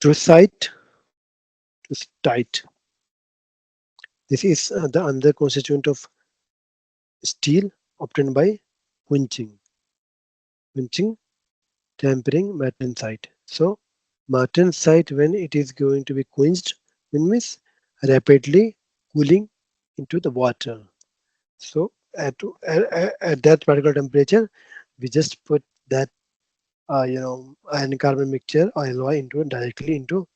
Troostite. Troostite. This is the another constituent of steel obtained by quenching, tempering martensite. So martensite, when it is going to be quenched, means rapidly cooling into the water. So at that particular temperature, we just put that iron carbon mixture or alloy into directly into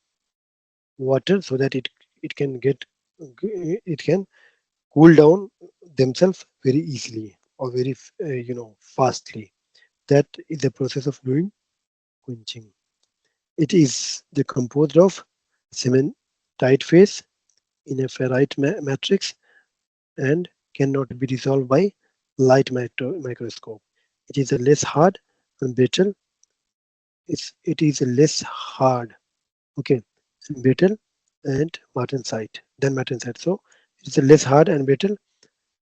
water so that it can get it can cool down themselves very easily or very fastly. That is the process of doing quenching. It is the composed of cementite phase in a ferrite matrix and cannot be resolved by light microscope. It is a less hard and brittle. It is a less hard, okay, and brittle and martensite than martensite. So it is a less hard and brittle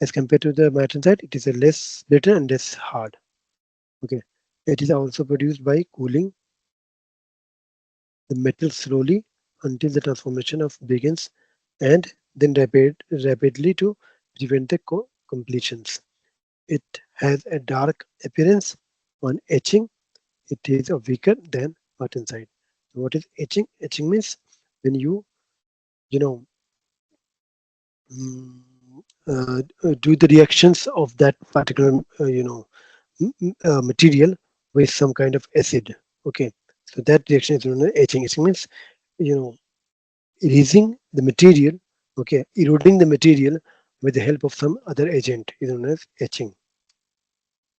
as compared to the martensite. It is a less brittle and less hard. Okay, it is also produced by cooling the metal slowly until the transformation of begins and then rapidly to prevent the completions. It has a dark appearance on etching. It is a weaker than martensite. So what is etching? Etching means when you know mm, do the reactions of that particular material with some kind of acid. Okay, so that reaction is known as etching. Etching means you know erasing the material, okay, eroding the material with the help of some other agent is known as etching.